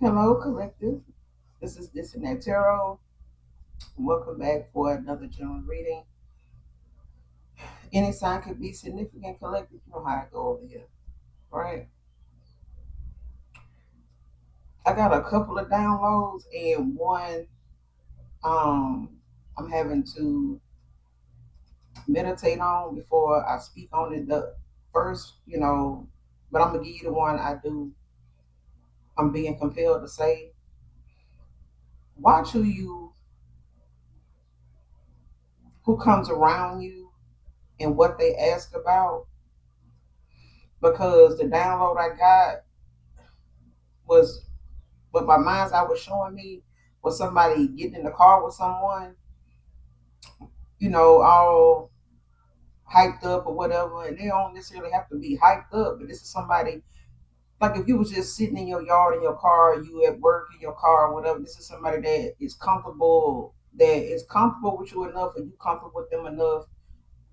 Hello, collective. This is This and That Tarot. Welcome back for another general reading. Any sign could be significant, collective. You know how I go over here, right? I got a couple of downloads and one I'm having to meditate on before I speak on it. The first, but I'm gonna give you the one I'm being compelled to say. Watch who comes around you and what they ask about, because the download I got was what my mind's eye was showing me was somebody getting in the car with someone, all hyped up or whatever, and they don't necessarily have to be hyped up, but this is somebody like if you was just sitting in your yard in your car, you at work in your car or whatever, this is somebody that is comfortable with you enough and you comfortable with them enough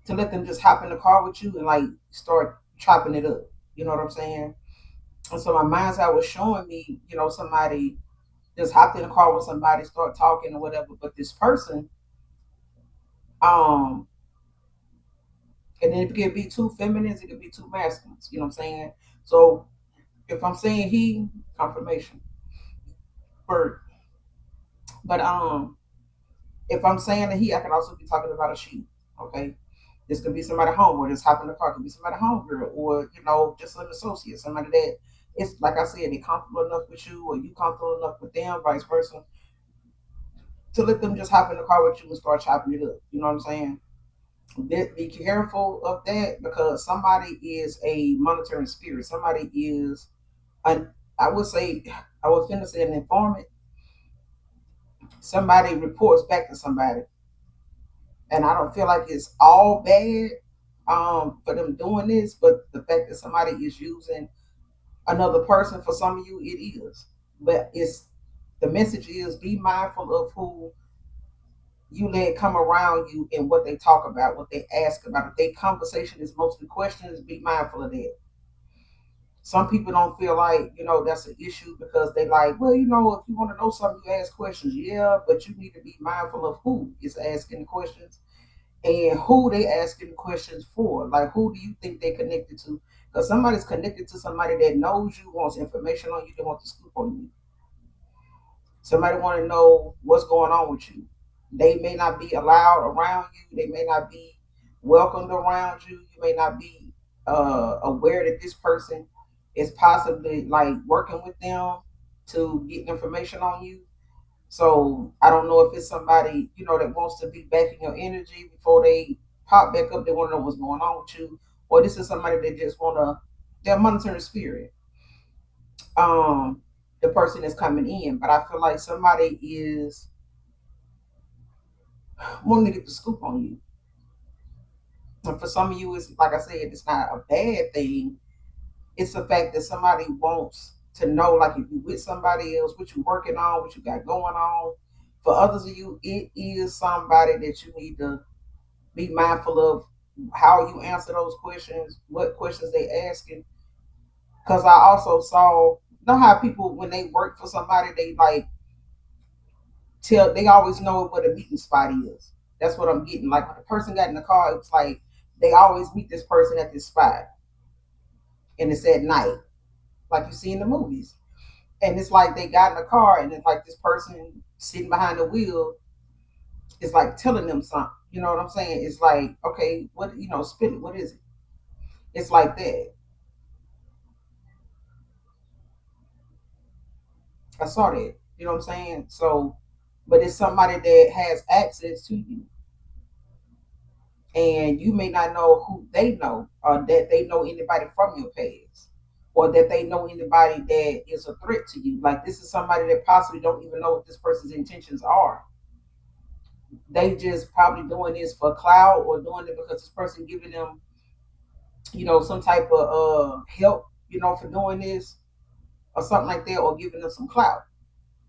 to let them just hop in the car with you and like start chopping it up. You know what I'm saying? And so my mind's eye was showing me, somebody just hopped in the car with somebody, start talking or whatever. But this person, um, and then it could be two feminines, it could be two masculines. You know what I'm saying? So if I'm saying he, confirmation. But if I'm saying a he, I can also be talking about a she. Okay. This could be somebody home or just hop in the car, it could be somebody home girl, or just an associate, somebody that it's like I said, they comfortable enough with you or you comfortable enough with them, vice versa, to let them just hop in the car with you and start chopping it up. You know what I'm saying? Be careful of that because somebody is a monitoring spirit. Somebody is an I would say I was finna say an informant. Somebody reports back to somebody, and I don't feel like it's all bad for them doing this, but the fact that somebody is using another person for some of you, it is. But it's the message is be mindful of who you let come around you and what they talk about, what they ask about. If their conversation is mostly questions, be mindful of that. Some people don't feel like, that's an issue because they like, well, if you want to know something, you ask questions. Yeah, but you need to be mindful of who is asking the questions and who they asking the questions for. Like, who do you think they connected to? Because somebody's connected to somebody that knows you, wants information on you, they want to scoop on you. Somebody want to know what's going on with you. They may not be allowed around you. They may not be welcomed around you. You may not be aware that this person is possibly like working with them to get information on you. So I don't know if it's somebody that wants to be back in your energy before they pop back up. They want to know what's going on with you, or this is somebody that just want to they're monitoring spirit. Um, the person is coming in, but I feel like somebody is wanting to get the scoop on you. And for some of you, it's like I said, it's not a bad thing. It's the fact that somebody wants to know, like if you with somebody else, what you working on, what you got going on. For others of you, it is somebody that you need to be mindful of how you answer those questions, what questions they asking. Because I also saw, know how people when they work for somebody, they like they always know what a meeting spot is. That's what I'm getting. Like when the person got in the car, it's like they always meet this person at this spot, and it's at night, like you see in the movies. And it's like they got in the car, and it's like this person sitting behind the wheel is like telling them something. You know what I'm saying? It's like, okay, what spin it. What is it? It's like that. I saw that. You know what I'm saying? So, but it's somebody that has access to you, and you may not know who they know, or that they know anybody from your past, or that they know anybody that is a threat to you. Like this is somebody that possibly don't even know what this person's intentions are. They just probably doing this for clout or doing it because this person giving them, some type of help, for doing this or something like that, or giving them some clout.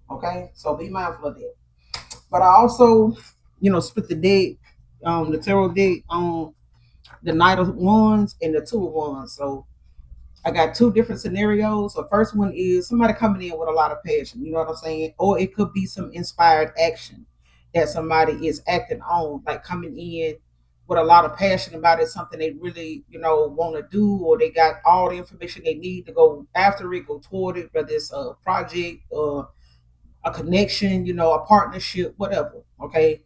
Okay, so be mindful of that. But I also, split the tarot deck on the Knight of Wands and the Two of Wands. So I got two different scenarios. The first one is somebody coming in with a lot of passion, you know what I'm saying? Or it could be some inspired action that somebody is acting on, like coming in with a lot of passion about it, something they really, want to do, or they got all the information they need to go after it, go toward it, whether it's a project or a connection, a partnership, whatever. Okay.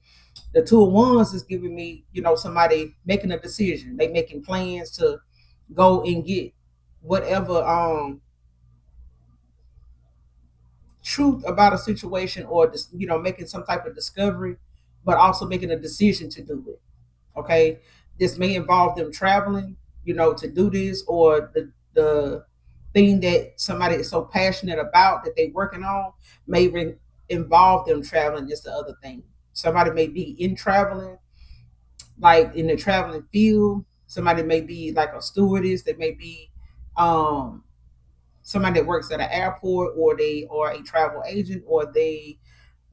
The two of wands is giving me, somebody making a decision. They making plans to go and get whatever truth about a situation, or just, making some type of discovery, but also making a decision to do it. Okay. This may involve them traveling, to do this, or the thing that somebody is so passionate about that they're working on may involve them traveling. Is the other thing. Somebody may be in traveling, like in the traveling field. Somebody may be like a stewardess. They may be um, somebody that works at an airport, or they are a travel agent, or they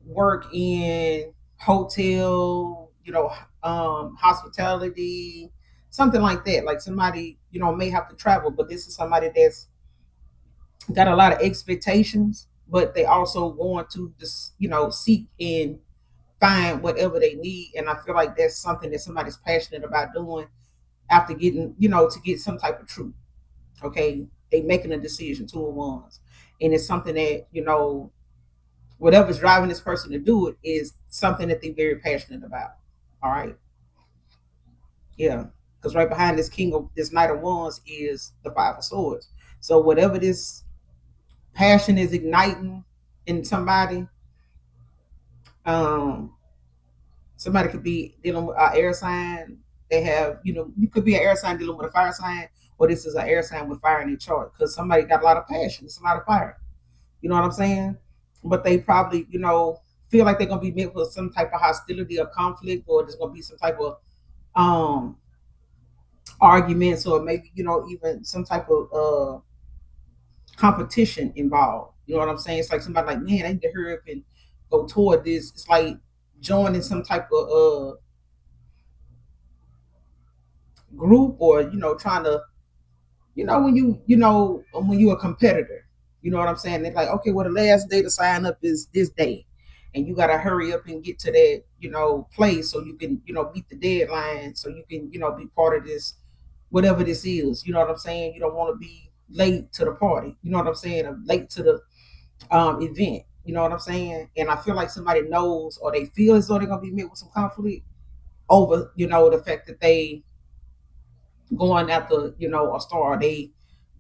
work in hotel, hospitality, something like that. Like somebody, may have to travel, but this is somebody that's got a lot of expectations, but they also want to just, seek and find whatever they need. And I feel like that's something that somebody's passionate about doing after getting, to get some type of truth. Okay. They making a decision, two of wands. And it's something that, whatever's driving this person to do it is something that they're very passionate about. All right. Yeah. Because right behind this Knight of Wands is the Five of Swords. So whatever this passion is igniting in somebody, um, somebody could be dealing with an air sign. They have, you could be an air sign dealing with a fire sign, or this is an air sign with fire in their chart, because somebody got a lot of passion. It's a lot of fire. You know what I'm saying? But they probably, feel like they're gonna be met with some type of hostility or conflict, or there's gonna be some type of um arguments, or maybe, even some type of competition involved. You know what I'm saying? It's like somebody like, man, I need to hurry up and go toward this. It's like joining some type of group, or trying to, when you're a competitor, you know what I'm saying? They're like, okay, well, the last day to sign up is this day, and you got to hurry up and get to that, place, so you can, beat the deadline, so you can, be part of this, whatever this is. You know what I'm saying? You don't want to be late to the party. You know what I'm saying? Or late to the event. You know what I'm saying? And I feel like somebody knows, or they feel as though they're gonna be met with some conflict over, the fact that they going after, a star. They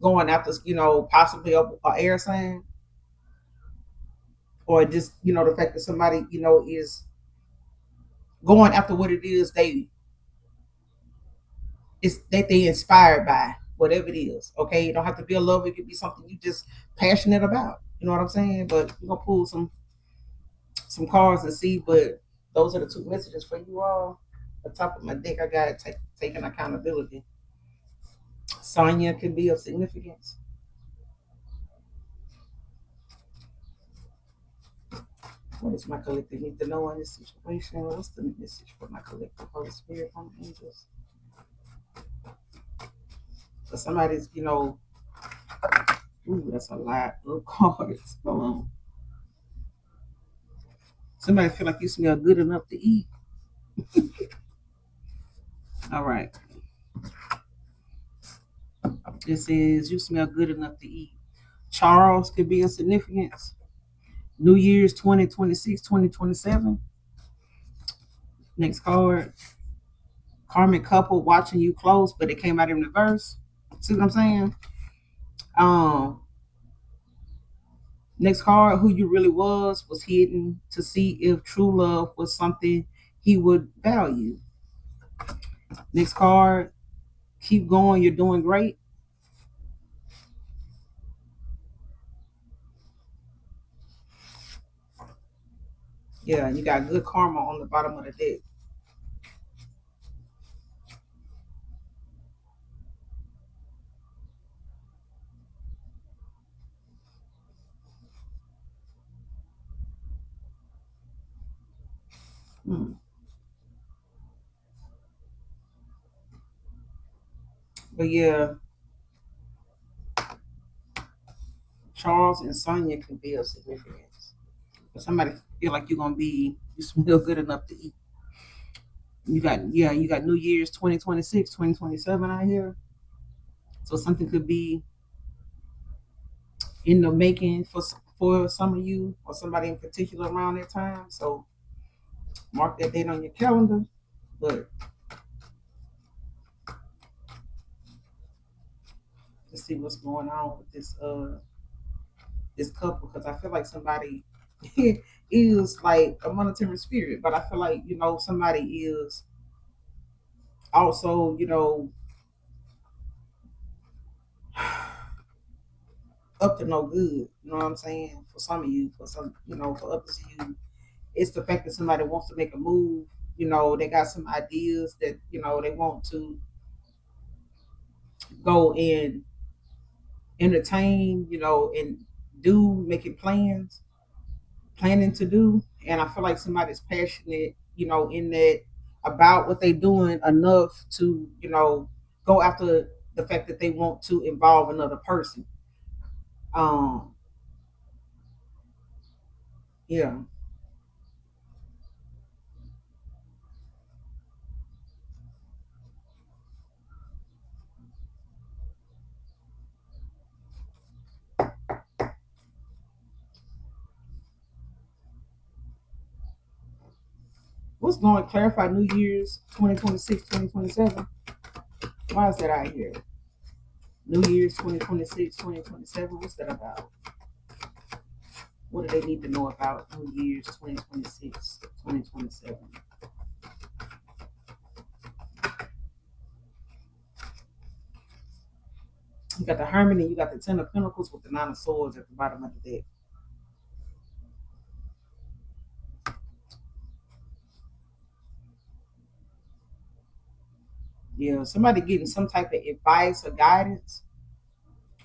going after, possibly a air sign, or just, the fact that somebody, is going after what it is they inspired by, whatever it is. Okay, you don't have to be a lover. It could be something you just passionate about. You know what I'm saying? But we're gonna pull some cards and see. But those are the two messages for you all. At the top of my deck, I got taking accountability. Sonya can be of significance. What does my collective need to know in this situation? What's the message for my collective? Holy Spirit, from angels. So somebody's, ooh, that's a lot of cards. Hold on. Somebody feel like you smell good enough to eat. All right. It says you smell good enough to eat. Charles could be of significance. New Year's 2026, 2027. Next card. Karmic couple watching you close, but it came out in reverse. See what I'm saying? Um, Next card, who you really was hidden to see if true love was something he would value. Next card, keep going, you're doing great. Yeah, you got good karma on the bottom of the deck. Hmm. But yeah, Charles and Sonia could be of significance. But somebody feel like you're gonna be you smell good enough to eat. You got New Year's 2026, 2027 out here. So something could be in the making for some of you or somebody in particular around that time. So mark that date on your calendar. But to see what's going on with this couple, because I feel like somebody is like a monetary spirit, but I feel like somebody is also up to no good. You know what I'm saying? For some of you, for some, for others of you, it's the fact that somebody wants to make a move. They got some ideas that they want to go and entertain. And do making plans, planning to do. And I feel like somebody's passionate. In that about what they're doing enough to go after the fact that they want to involve another person. Um, yeah. What's going to clarify New Year's 2026, 2027? Why is that out here? New Year's 2026, 2027. What's that about? What do they need to know about New Year's 2026, 2027? You got the Hermit and you got the Ten of Pentacles with the Nine of Swords at the bottom of the deck. Somebody getting some type of advice or guidance,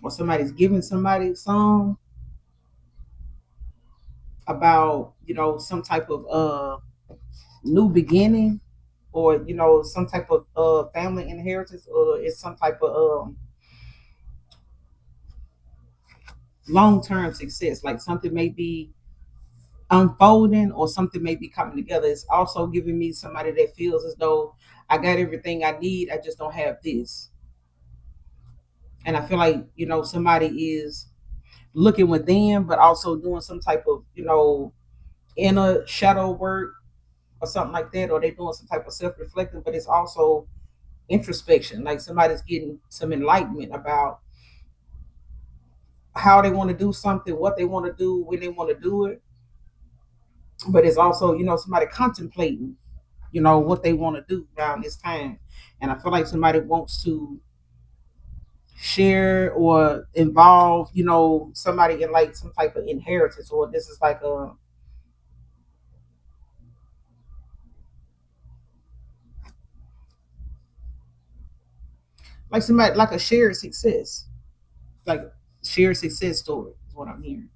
or somebody's giving somebody some about, some type of new beginning, or some type of family inheritance, or it's some type of long term success. Like something may be unfolding or something may be coming together. It's also giving me somebody that feels as though I got everything I need, I just don't have this. And I feel like, somebody is looking within, but also doing some type of, inner shadow work or something like that, or they doing some type of self reflecting, but it's also introspection. Like somebody's getting some enlightenment about how they want to do something, what they want to do, when they want to do it. But it's also, somebody contemplating, what they want to do around this time. And I feel like somebody wants to share or involve, somebody in like some type of inheritance, or this is like somebody like a shared success, like shared success story is what I'm hearing.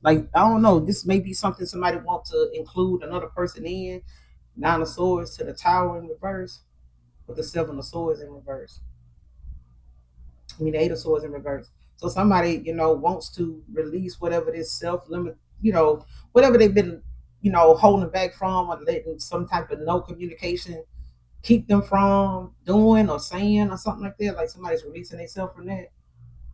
Like I don't know, this may be something somebody wants to include another person in. Nine of Swords to the Tower in reverse, with the Seven of Swords in reverse. I mean, the Eight of Swords in reverse. So somebody, wants to release whatever this self limit, whatever they've been, holding back from, or letting some type of no communication keep them from doing or saying or something like that. Like somebody's releasing themselves from that.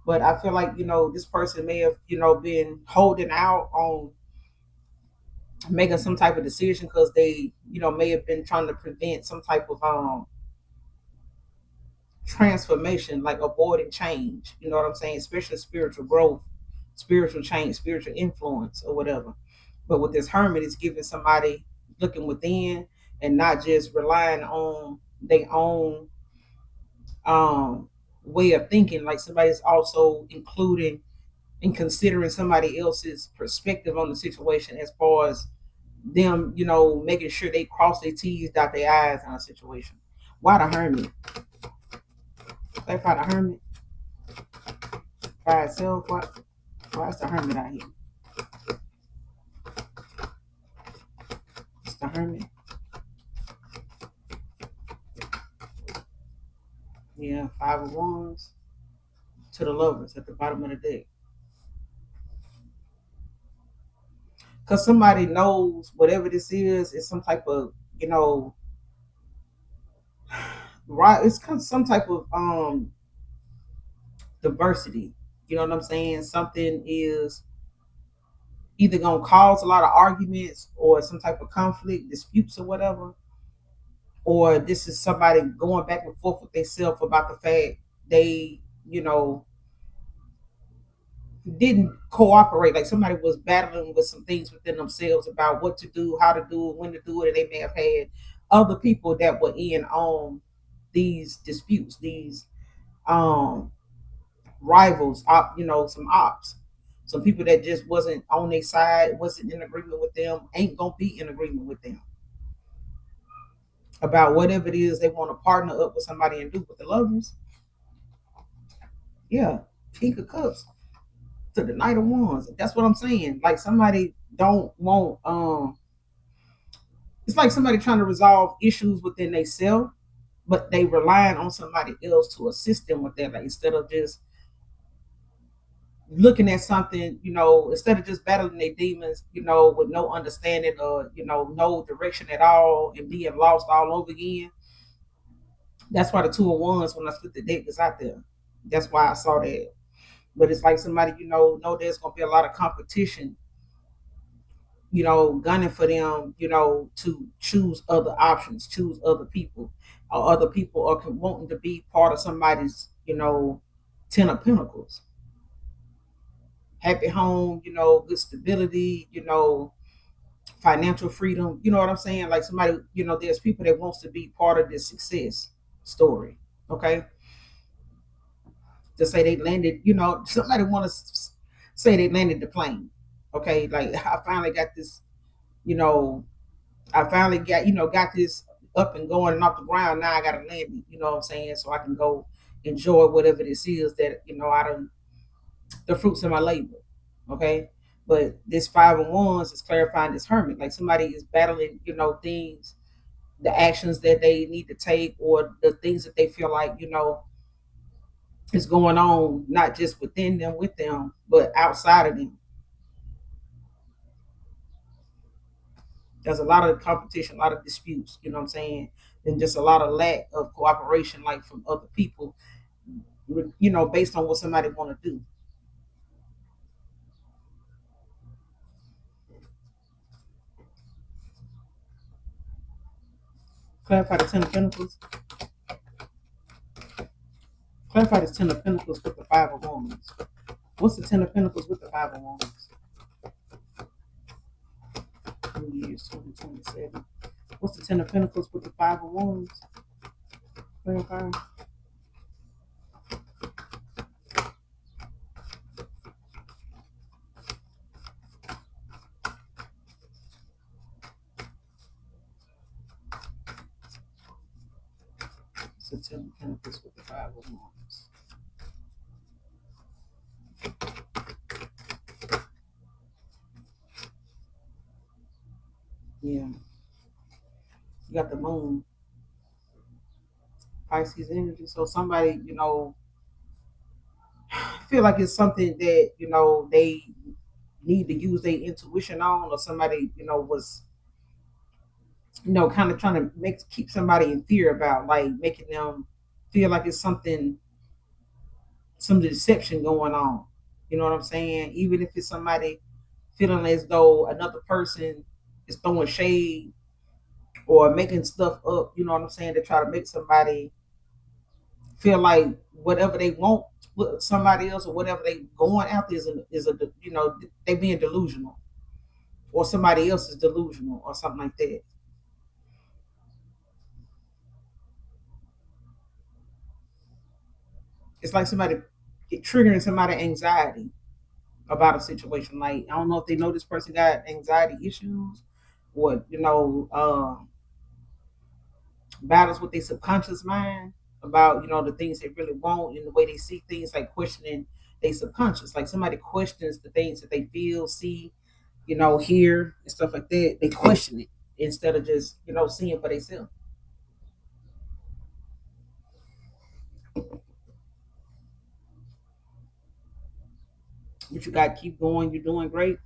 But I feel like, this person may have, been holding out on making some type of decision because they, may have been trying to prevent some type of transformation, like avoiding change. You know what I'm saying? Especially spiritual growth, spiritual change, spiritual influence, or whatever. But with this hermit, it's giving somebody looking within and not just relying on their own way of thinking. Like somebody's also including and considering somebody else's perspective on the situation as far as them, making sure they cross their T's, dot their I's on a situation. Why the hermit? They find a hermit by itself. Why is the hermit out here? It's the hermit. Yeah, Five of Wands to the Lovers at the bottom of the deck. because somebody knows whatever this is some type of, you know, right, it's some type of diversity. You know what I'm saying? Something is either gonna cause a lot of arguments or some type of conflict, disputes or whatever, or this is somebody going back and forth with themselves about the fact they, you know, didn't cooperate. Like somebody was battling with some things within themselves about what to do, how to do it, when to do it, and they may have had other people that were in on these disputes, these um rivals, you know, some ops, some people that just wasn't on their side, wasn't in agreement with them, ain't gonna be in agreement with them about whatever it is they want to partner up with somebody and do. With the lovers, yeah, King of Cups to the Knight of Wands. That's what I'm saying. Like somebody don't want it's like somebody trying to resolve issues within themselves, but they relying on somebody else to assist them with that. Like instead of just looking at something, you know, instead of just battling their demons, you know, with no understanding or, you know, no direction at all and being lost all over again. That's why the two of wands when I split the deck is out there. That's why I saw that. But it's like somebody, you know there's gonna be a lot of competition, you know, gunning for them, you know, to choose other options, choose other people, or other people are wanting to be part of somebody's, you know, 10 of Pentacles. Happy home, you know, good stability, you know, financial freedom. You know what I'm saying? Like somebody, you know, there's people that wants to be part of this success story. Okay, to say they landed, you know, somebody want to say they landed the plane. Okay, like I finally got this, you know, I finally got, you know, got this up and going and off the ground. Now I got to land it. You know what I'm saying? So I can go enjoy whatever this is that, you know, out of the fruits of my labor. Okay. But this five of wands is clarifying this hermit. Like somebody is battling, you know, things, the actions that they need to take or the things that they feel like, you know, is going on, not just within them, with them, but outside of them. There's a lot of competition, a lot of disputes, you know what I'm saying? And just a lot of lack of cooperation, like from other people, you know, based on what somebody want to do. Clarify the 10 of Pentacles. Clarify this 10 of Pentacles with the Five of Wands. What's the 10 of Pentacles with the Five of Wands? New Year's 2027. What's the 10 of Pentacles with the Five of Wands? Clarify. It's the 10 of Pentacles with the Five of Wands. Yeah. You got the moon, Pisces energy. So somebody, you know, feel like it's something that, you know, they need to use their intuition on, or somebody, you know, was, you know, kind of trying to make keep somebody in fear about, like making them feel like it's something, some deception going on. You know what I'm saying? Even if it's somebody feeling as though another person is throwing shade or making stuff up, you know what I'm saying, to try to make somebody feel like whatever they want with somebody else or whatever they going after is a, you know, they being delusional, or somebody else is delusional or something like that. It's like somebody triggering somebody anxiety about a situation. Like I don't know if they know this person got anxiety issues, or, you know, battles with their subconscious mind about, you know, the things they really want and the way they see things, like questioning their subconscious. Like somebody questions the things that they feel, see, you know, hear and stuff like that. They question it instead of just, you know, seeing for themselves. But you got to keep going. You're doing great.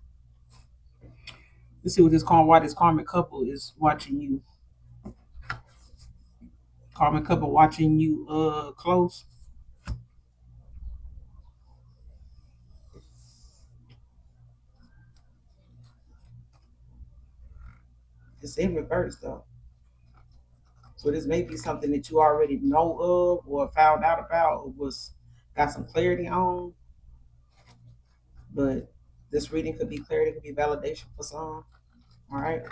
Let's see what this why this karmic couple is watching you. Karmic couple watching you close. It's in reverse though. So this may be something that you already know of or found out about or was got some clarity on. But this reading could be clarity, could be validation for some. All right.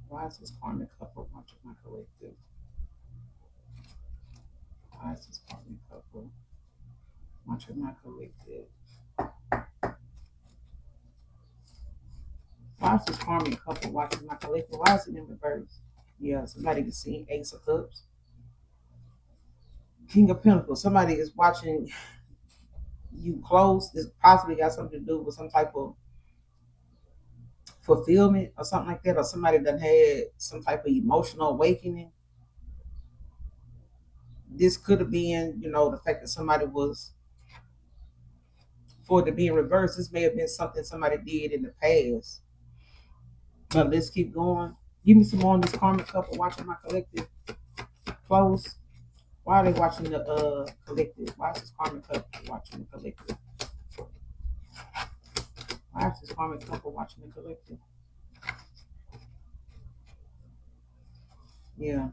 Why is this karmic couple watching my collective? Why is this karmic couple watching my collective? Why is this karmic couple watching my collective? Why is it in reverse? Yeah, somebody can see Ace of Cups, King of Pentacles. Somebody is watching you close. This possibly got something to do with some type of fulfillment or something like that, or somebody that had some type of emotional awakening. This could have been, the fact that somebody was for it to be in reverse. This may have been something somebody did in the past. But let's keep going. Give me some more on this karmic couple watching my collective close. Why are they watching the collective? Why is this karmic couple watching the collective? Why is this karmic couple watching the collective? Yeah.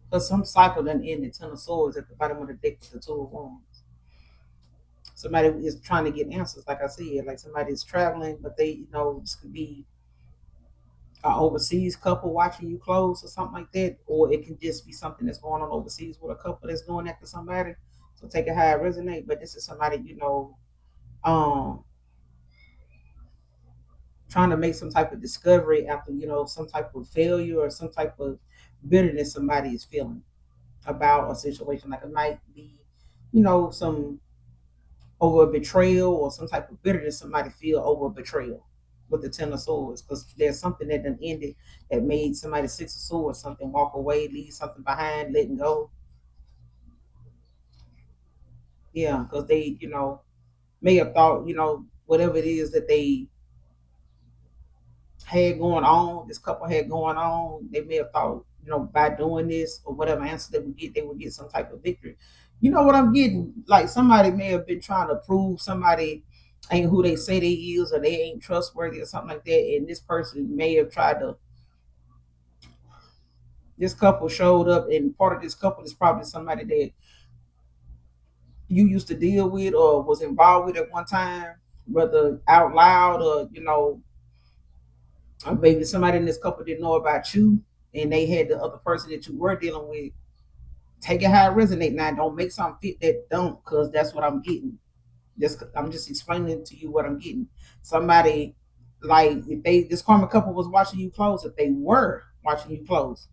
Because some cycle done ended. Ten of Swords at the bottom of the deck with the Two of Wands. Somebody is trying to get answers, like I said, like somebody is traveling, but they, this could be an overseas couple watching you close or something like that, or it can just be something that's going on overseas with a couple that's going after somebody. So take it how it resonate. But this is somebody, um, trying to make some type of discovery after, some type of failure or some type of bitterness somebody is feeling about a situation. Like it might be, some over a betrayal or some type of bitterness somebody feel over a betrayal with the Ten of Swords, because there's something that done ended that made somebody Six of Swords something walk away, leave something behind, letting go. Yeah, because they, may have thought, whatever it is that they had going on, this couple had going on, they may have thought, by doing this or whatever answer they would get some type of victory. You know what I'm getting? Like somebody may have been trying to prove somebody ain't who they say they is, or they ain't trustworthy or something like that. And this person may have tried to, this couple showed up, and part of this couple is probably somebody that you used to deal with or was involved with at one time, whether out loud or, or maybe somebody in this couple didn't know about you and they had the other person that you were dealing with. Take it how it resonate now. Don't make something fit that don't, because that's what I'm getting. I'm just explaining to you what I'm getting. Somebody, like if they this karma couple was watching you close, if they were watching you close,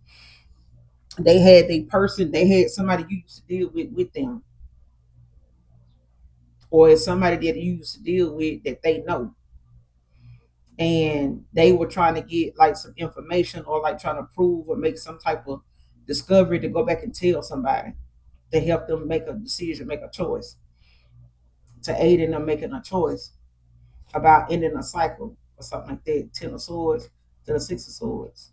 they had a person, they had somebody you used to deal with them, or it's somebody that you used to deal with that they know, and they were trying to get like some information or like trying to prove or make some type of discovery to go back and tell somebody to help them make a decision, make a choice, to aid in them making a choice about ending a cycle or something like that. Ten of Swords to the Six of Swords,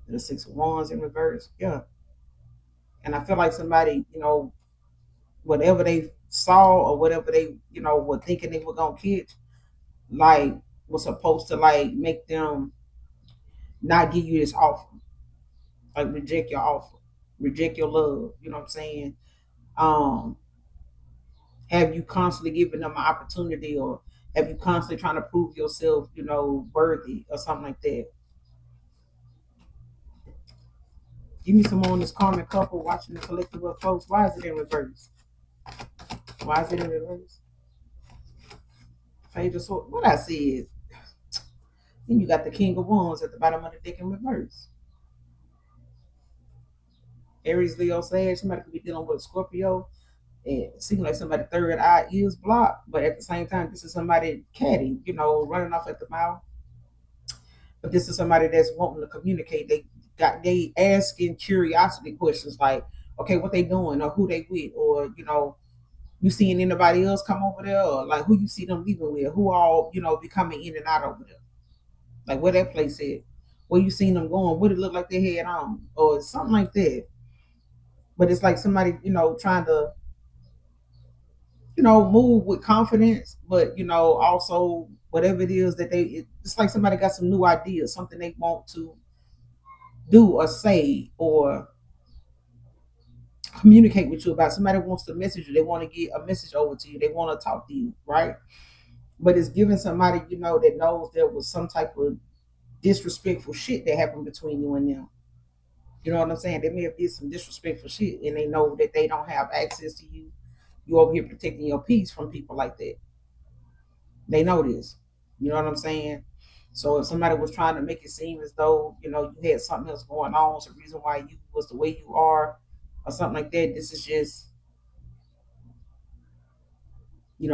to the Six of Wands in reverse. Yeah. And I feel like somebody, whatever they saw or whatever they, were thinking they were gonna catch, like was supposed to like make them not give you this offer, like reject your offer, reject your love. You know what I'm saying? Um, have you constantly giving them an opportunity, or have you constantly trying to prove yourself, worthy or something like that? Give me some more on this karmic couple watching the collective up close. Why is it in reverse? Why is it in reverse? Page of Swords. What I see is, then you got the King of Wands at the bottom of the deck in reverse. Aries, Leo, Sag. Somebody could be dealing with a Scorpio. And it seems like somebody third eye is blocked, but at the same time, this is somebody catty, running off at the mouth. But this is somebody that's wanting to communicate. They got they asking curiosity questions like, okay, what they doing or who they with, or you seeing anybody else come over there, or like who you see them leaving with, who all be coming in and out over there, like where that place at, where you seen them going, what it look like they had on, or something like that. But it's like somebody trying to move with confidence, but also whatever it is that it's like somebody got some new ideas, something they want to do or say or communicate with you about. Somebody wants to message you, they want to get a message over to you, they want to talk to you, right? But it's giving somebody that knows there was some type of disrespectful shit that happened between you and them. You know what I'm saying? They may have did some disrespectful shit, and they know that they don't have access to you. You over here protecting your peace from people like that. They know this. You know what I'm saying? So if somebody was trying to make it seem as though you had something else going on, it's the reason why you was the way you are, or something like that. This is just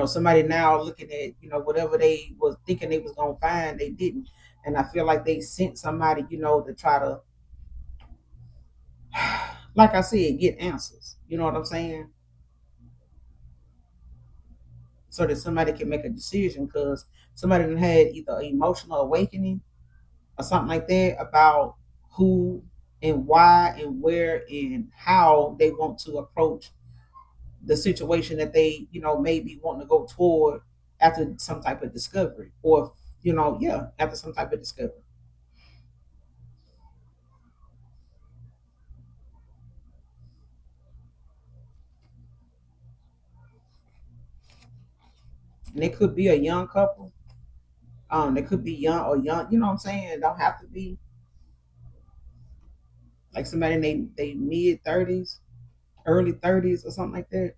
somebody now looking at whatever they was thinking they was gonna find, they didn't. And I feel like they sent somebody to try to, like I said, get answers. You know what I'm saying? So that somebody can make a decision, because somebody done had either an emotional awakening or something like that about who and why and where and how they want to approach the situation that they maybe want to go toward after some type of discovery, or yeah, after some type of discovery. And it could be a young couple. They could be young or young, you know what I'm saying? It don't have to be like somebody in they mid 30s, early 30s or something like that.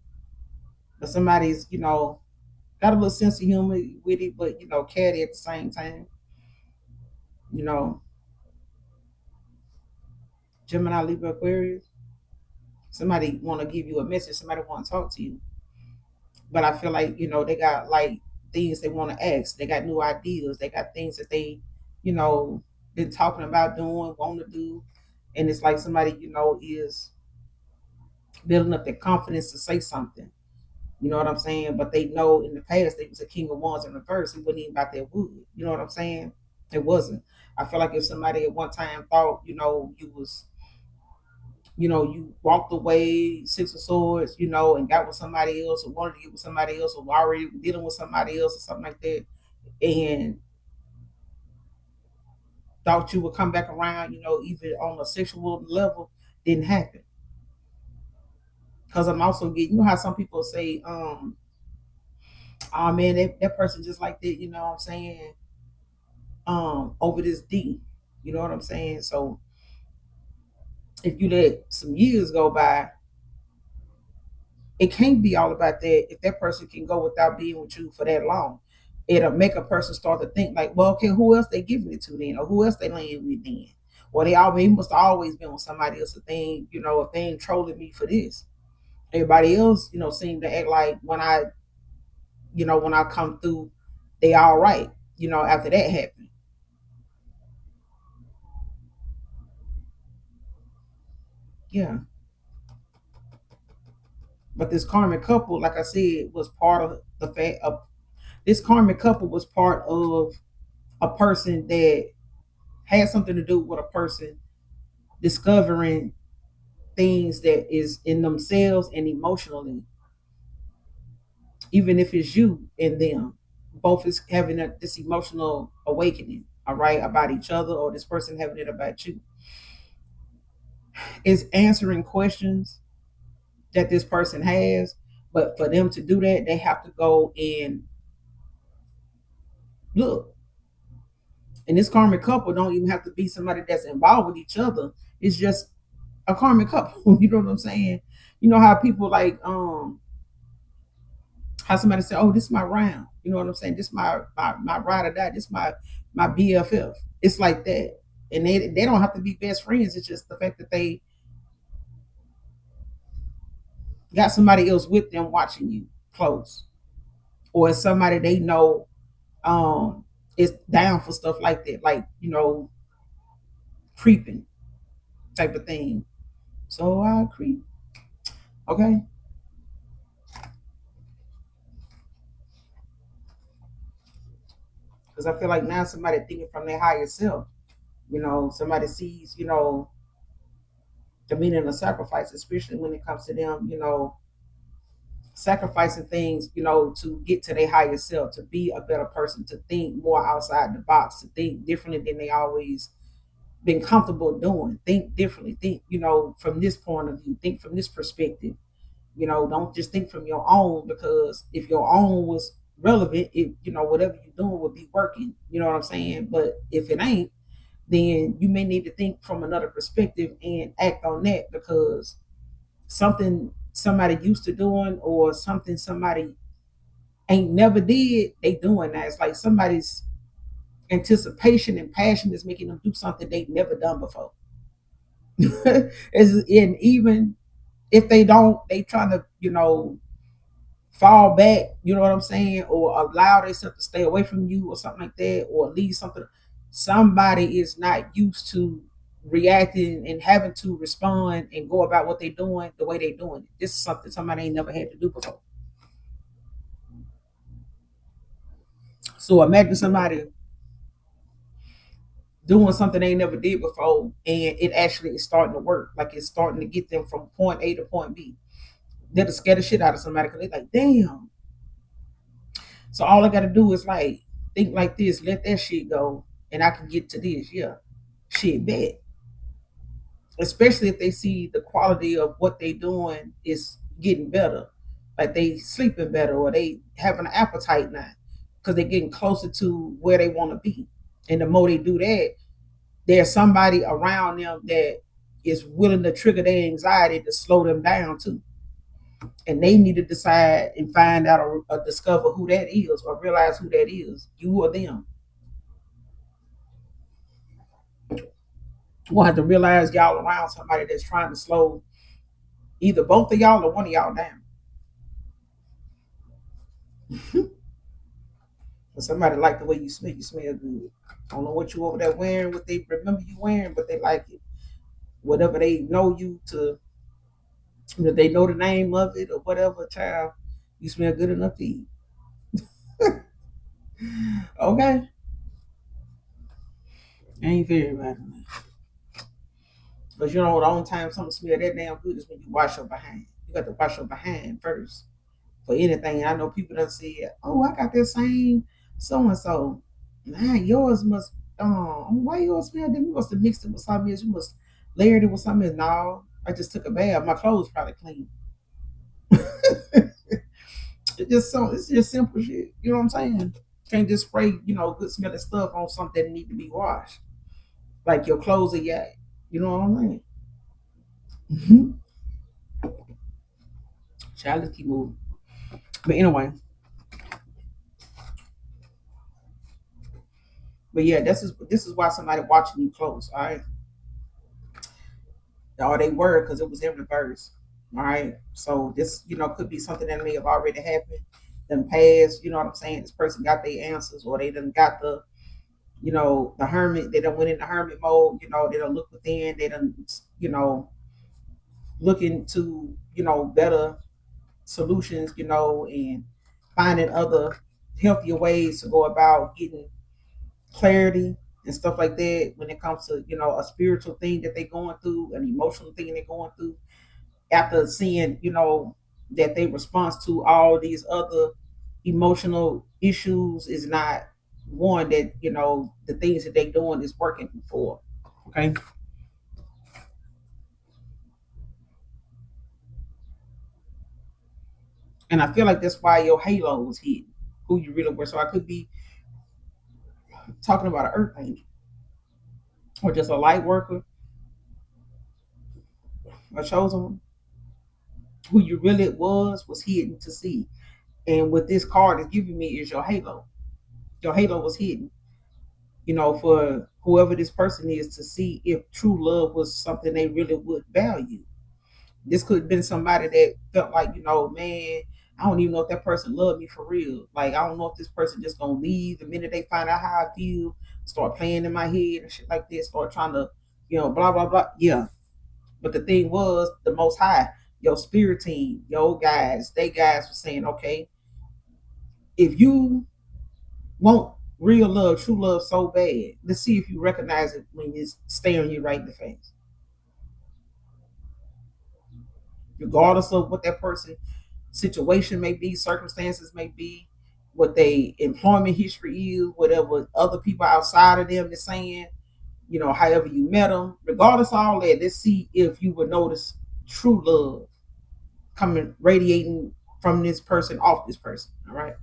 But somebody's got a little sense of humor with it, but catty at the same time. You know, Gemini, Libra, Aquarius. Somebody want to give you a message. Somebody want to talk to you. But I feel like they got like things they want to ask. They got new ideas. They got things that they you know been talking about doing, want to do, and it's like somebody is building up their confidence to say something. You know what I'm saying? But they know in the past they was a king of wands in reverse. It wasn't even about their wood. You know what I'm saying? It wasn't. I feel like if somebody at one time thought you was you walked away, Six of Swords, and got with somebody else, or wanted to get with somebody else, or already dealing with somebody else, or something like that, and thought you would come back around, even on a sexual level, didn't happen. Because I'm also getting, how some people say, oh man, that person just like that, you know what I'm saying, over this D. You know what I'm saying? So if you let some years go by, it can't be all about that. If that person can go without being with you for that long, it'll make a person start to think like, well, okay, who else they giving it to then, or who else they laying with then, or they must have always been with somebody else. A thing, if they ain't trolling me for this, everybody else, seem to act like when I come through, they all right. After that happened, yeah. But this karmic couple, like I said, was part of the fact of this karmic couple was part of a person that had something to do with a person discovering things that is in themselves and emotionally, even if it's you and them, both is having this emotional awakening, all right, about each other, or this person having it about you. It's answering questions that this person has, but for them to do that, they have to go and look. And this karmic couple don't even have to be somebody that's involved with each other. It's just a karmic couple. You know what I'm saying? You know how people like how somebody say, "Oh, this is my round." You know what I'm saying? This is my ride or die. This is my BFF. It's like that, and they don't have to be best friends. It's just the fact that they got somebody else with them watching you close, or it's somebody they know is down for stuff like that, like creeping. type of thing. So I agree. Okay. Because I feel like now somebody thinking from their higher self. Somebody sees, the meaning of sacrifice, especially when it comes to them, sacrificing things, to get to their higher self, to be a better person, to think more outside the box, to think differently than they always been comfortable doing. Think differently. Think, from this point of view. Think from this perspective. Don't just think from your own, because if your own was relevant, whatever you're doing would be working. You know what I'm saying? But if it ain't, then you may need to think from another perspective and act on that, because something somebody used to doing, or something somebody ain't never did, they doing that. It's like somebody's anticipation and passion is making them do something they never done before. And even if they don't, they trying to, fall back, you know what I'm saying, or allow themselves to stay away from you or something like that, or leave something. Somebody is not used to reacting and having to respond and go about what they're doing the way they're doing it. This is something somebody ain't never had to do before. So imagine somebody doing something they never did before, and it actually is starting to work. Like it's starting to get them from point A to point B. That'll scare the shit out of somebody, because they're like, damn. So all I gotta do is like think like this, let that shit go, and I can get to this. Yeah, shit, bet. Especially if they see the quality of what they doing is getting better, like they sleeping better, or they having an appetite now, because they're getting closer to where they want to be. And the more they do that, there's somebody around them that is willing to trigger their anxiety to slow them down too. And they need to decide and find out, or discover who that is, or realize who that is, you or them. We'll have to realize y'all around somebody that's trying to slow either both of y'all or one of y'all down. But somebody like the way you smell good. I don't know what you over there wearing, what they remember you wearing, but they like it. Whatever they know you to, they know the name of it or whatever, child, you smell good enough to eat. Okay? Ain't very right. But the only time something smell that damn good is when you wash your behind. You got to wash your behind first for anything. I know people that say, "Oh, I got that same so and so." Man, yours must. Why yours smell different? You must have mixed it with something else. You must layered it with something else. No, I just took a bath. My clothes probably clean. It's just simple shit. You know what I'm saying? Can't just spray good smelling stuff on something that need to be washed. Like your clothes are yak. You know what I'm saying? Mm-hmm. Child, let's keep moving. But anyway, but yeah, this is why somebody watching you close. All right, or they were, because it was in reverse. All right, so this could be something that may have already happened, then passed. You know what I'm saying? This person got their answers, or they done got the hermit. They done went into hermit mode. They don't look within. They done look into better solutions. And finding other healthier ways to go about getting clarity and stuff like that when it comes to a spiritual thing that they're going through, an emotional thing they're going through, after seeing that they response to all these other emotional issues is not one that the things that they're doing is working for. Okay. And I feel like that's why your halo was hidden, who you really were. So I could be talking about an earth angel, or just a light worker, a chosen one. Who you really was hidden to see. And what this card is giving me is your halo. Your halo was hidden, for whoever this person is to see if true love was something they really would value. This could have been somebody that felt like, man, I don't even know if that person loved me for real. Like, I don't know if this person just gonna leave the minute they find out how I feel, start playing in my head and shit like this, start trying to, blah, blah, blah. Yeah. But the thing was, the Most High, your spirit team, your guys, they guys were saying, okay, if you want real love, true love so bad, let's see if you recognize it when it's staring you right in the face. Regardless of what that person situation may be, circumstances may be, what they employment history is, whatever other people outside of them is saying, however you met them, regardless of all that, let's see if you would notice true love coming radiating from this person off this person. All right.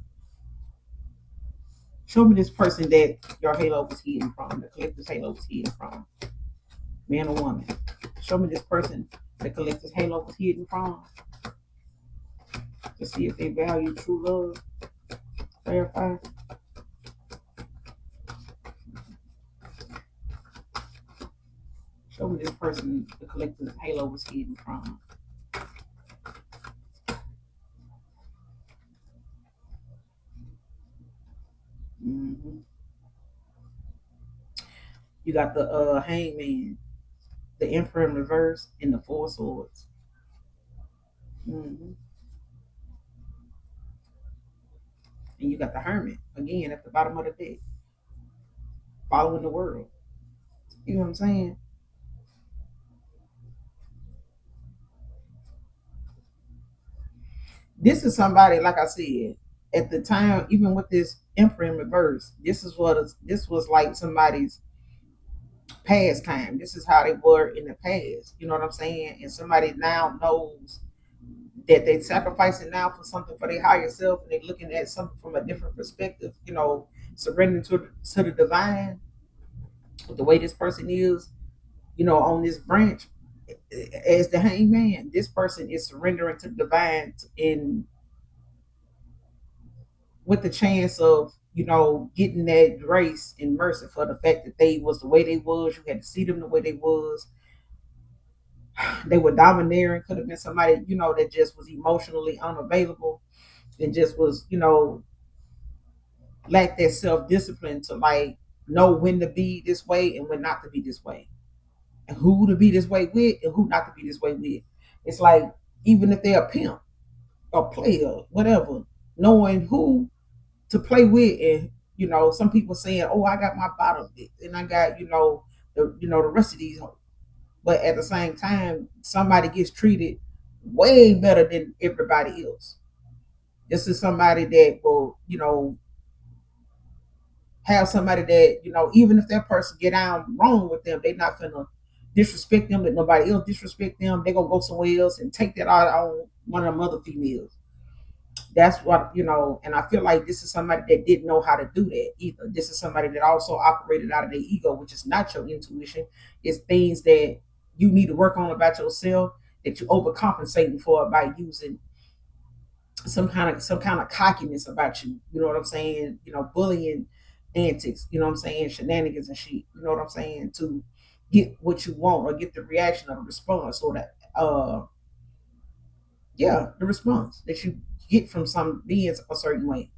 Show me this person that your halo was hidden from, the collector's halo was hidden from, man or woman. Show me this person the collector's halo was hidden from, to see if they value true love. Verify. Show me this person the collector's halo was hidden from. hmm You got the hangman, the emperor in reverse, and the four swords. hmm And you got the hermit again at the bottom of the deck, following the world. You know what I'm saying? This is somebody, like I said, at the time, even with this emperor in reverse, this was like somebody's past time. This is how they were in the past. You know what I'm saying? And somebody now knows that they're sacrificing now for something for their higher self, and they're looking at something from a different perspective. Surrendering to the divine. With the way this person is, on this branch, as the hangman, this person is surrendering to the divine in with the chance of getting that grace and mercy for the fact that they was the way they was. You had to see them the way they was. They were domineering. Could have been somebody that just was emotionally unavailable and just was lack that self-discipline to like know when to be this way and when not to be this way, and who to be this way with and who not to be this way with. It's like, even if they're a pimp or player, whatever, knowing who to play with. And some people saying, oh, I got my bottom bit and I got the rest of these, but at the same time somebody gets treated way better than everybody else. This is somebody that will have somebody that even if that person get down wrong with them, they not gonna disrespect them, that nobody else disrespect them. They gonna go somewhere else and take that out on one of them other females. That's what and I feel like this is somebody that didn't know how to do that either. This is somebody that also operated out of their ego, which is not your intuition. It's things that you need to work on about yourself, that you overcompensating for by using some kind of cockiness about you. You know what I'm saying? Bullying antics. You know what I'm saying? Shenanigans and shit. You know what I'm saying? To get what you want or get the reaction or the response, or that yeah, the response that you get from some beings a certain way.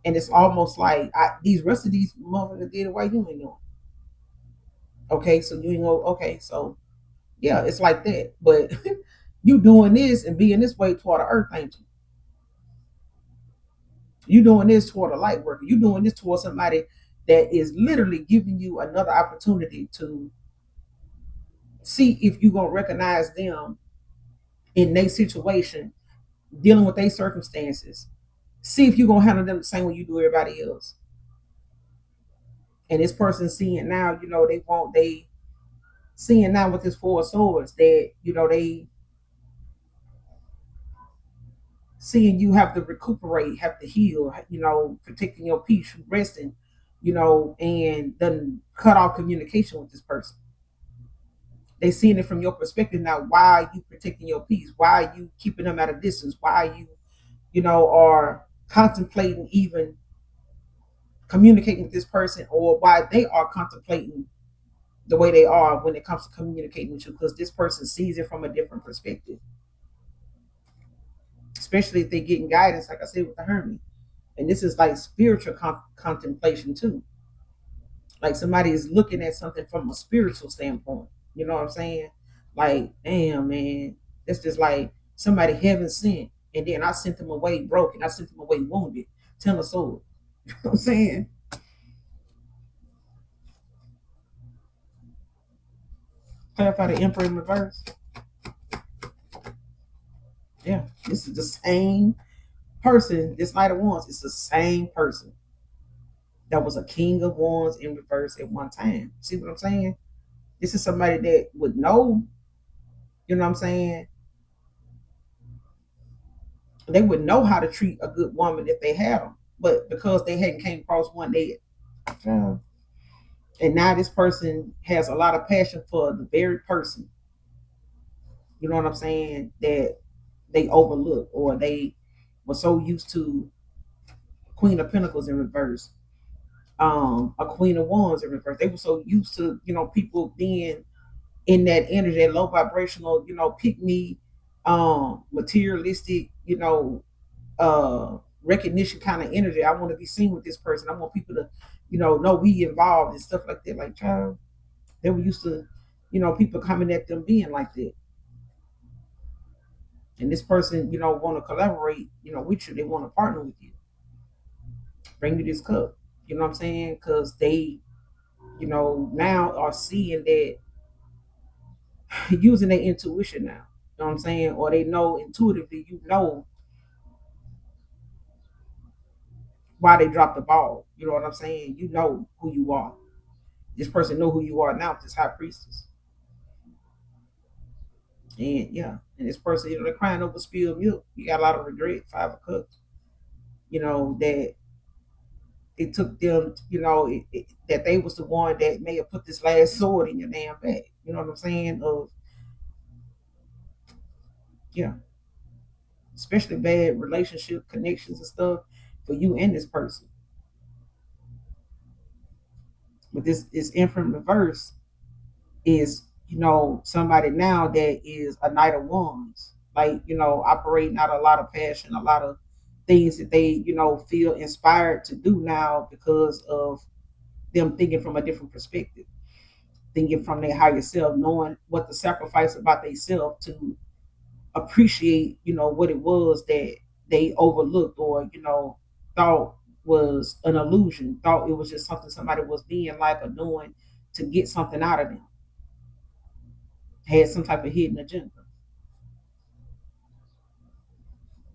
And it's almost like, these rest of these motherfuckers did it, why you ain't know? Okay, so you know, okay, so yeah, it's like that. But you doing this and being this way toward the earth angel. You doing this toward a light worker. You doing this toward somebody that is literally giving you another opportunity to see if you gonna recognize them in their situation, dealing with their circumstances. See if you gonna handle them the same way you do everybody else. And this person seeing now, they seeing now with this four swords that they seeing you have to recuperate, have to heal, protecting your peace, resting, and then cut off communication with this person. They seeing it from your perspective now. Why are you protecting your peace? Why are you keeping them at a distance? Why are you, are contemplating even communicating with this person, or why they are contemplating the way they are when it comes to communicating with you, because this person sees it from a different perspective, especially if they're getting guidance, like I said with the hermit. And this is like spiritual contemplation too. Like somebody is looking at something from a spiritual standpoint. You know what I'm saying? Like, damn, man, that's just like somebody heaven sent, and then I sent them away broken. I sent them away wounded, telling a sword. You know what I'm saying? Clarify the emperor in reverse. Yeah, this is the same person. This Knight of Wands is the same person that was a King of Wands in reverse at one time. See what I'm saying? This is somebody that would know, you know what I'm saying? They would know how to treat a good woman if they had them. But because they hadn't came across one, they uh, and now this person has a lot of passion for the very person, you know what I'm saying, that they overlook, or they were so used to Queen of Pentacles in reverse, a Queen of Wands in reverse. They were so used to, people being in that energy, that low vibrational, pick me, materialistic, recognition kind of energy. I want to be seen with this person. I want people to, know we involved and stuff like that. Like, child, they were used to, people coming at them being like that. And this person, want to collaborate, with you. They want to partner with you. Bring me this cup. You know what I'm saying? Because they, now are seeing that, using their intuition now. You know what I'm saying? Or they know intuitively, why they dropped the ball. You know what I'm saying? You know who you are. This person know who you are now, this high priestess. And yeah, and this person, they're crying over spilled milk. You got a lot of regret, 5 of Cups. That it took them, that they was the one that may have put this last sword in your damn back. You know what I'm saying? Of yeah, especially bad relationship connections and stuff for you and this person. But this is infinite reverse is, somebody now that is a Knight of Wands, like, operating out a lot of passion, a lot of things that they, feel inspired to do now because of them thinking from a different perspective, thinking from their higher self, knowing what the sacrifice about themselves to appreciate, what it was that they overlooked, or, thought was an illusion, thought it was just something somebody was being like or doing to get something out of them, had some type of hidden agenda.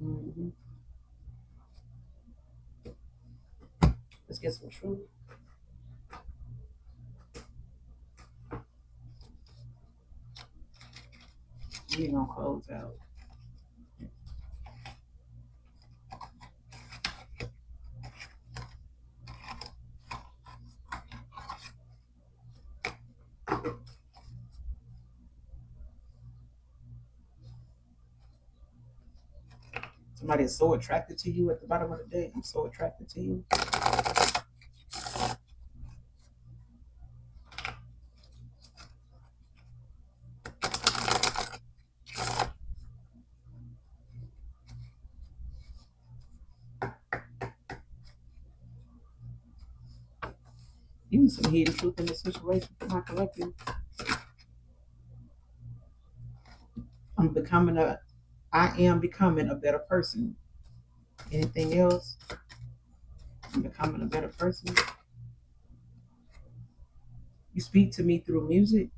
Mm-hmm. Let's get some truth. We gonna close out. Somebody is so attracted to you at the bottom of the day. I'm so attracted to you. Even some hidden truth in the situation for my collective. I'm becoming a I am becoming a better person. Anything else? I'm becoming a better person. You speak to me through music.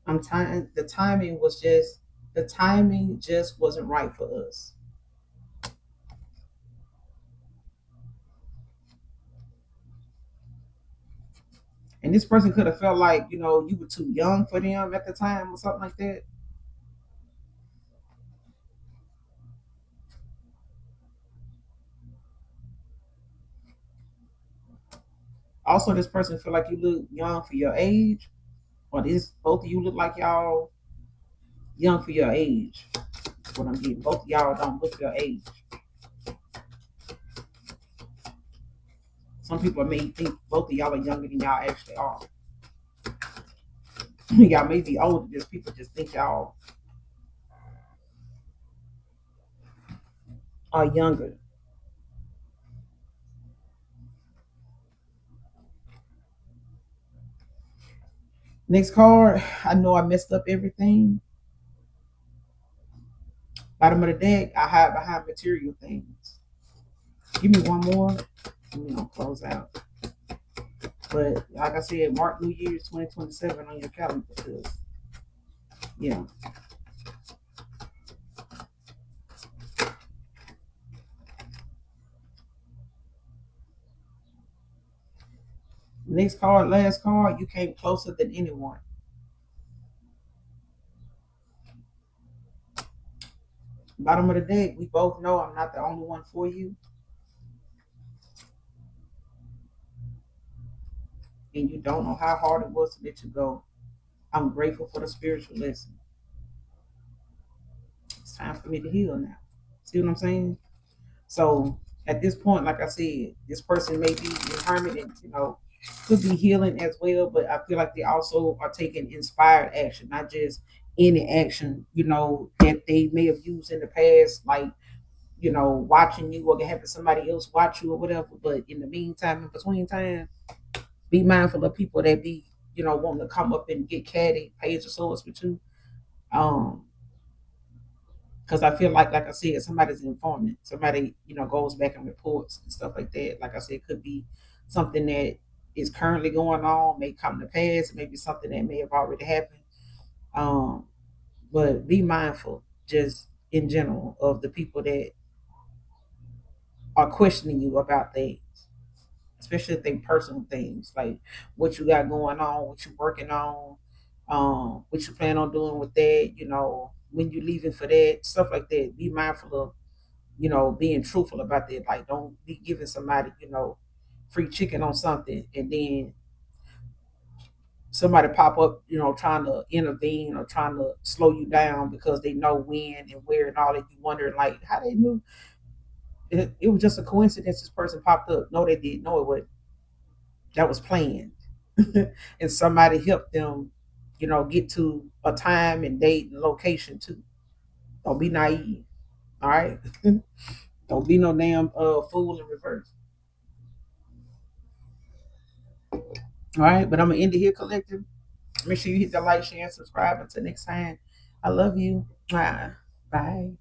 The timing just wasn't right for us. And this person could have felt like, you were too young for them at the time or something like that. Also, this person feel like you look young for your age, or this both of you look like y'all young for your age. That's what I'm getting. Both of y'all don't look your age. Some people may think both of y'all are younger than y'all actually are. Y'all may be older, just people just think y'all are younger. Next card, I know I messed up everything. Bottom of the deck, I hide behind material things. Give me one more, and we're gonna close out. But like I said, mark New Year's 2027 on your calendar because yeah. Next card, last card, you came closer than anyone. Bottom of the deck, we both know I'm not the only one for you, and you don't know how hard it was to let you go. I'm grateful for the spiritual lesson. It's time for me to heal now. See what I'm saying? So at this point, like I said, this person may be in harmony and could be healing as well, but I feel like they also are taking inspired action, not just any action, that they may have used in the past, like watching you or having somebody else watch you or whatever. But in the meantime, in between time, be mindful of people that be, wanting to come up and get catty, page of swords with you. Um, because I feel like I said, somebody's informant. Somebody, goes back and reports and stuff like that. Like I said, it could be something that is currently going on, may come to pass, maybe something that may have already happened. Um, but be mindful, just in general, of the people that are questioning you about things, especially if they personal things, like what you got going on, what you working on, what you plan on doing with that, when you leaving for that, stuff like that. Be mindful of being truthful about that. Like, don't be giving somebody, free chicken on something and then somebody pop up, trying to intervene or trying to slow you down because they know when and where and all that. You wondering like how they knew it was just a coincidence this person popped up. No, they didn't know it was that was planned. And somebody helped them, get to a time and date and location too. Don't be naive. All right. Don't be no damn fool in reverse. All right, but I'm gonna end it here, collective. Make sure you hit the like, share, and subscribe. Until next time, I love you. Bye. Bye.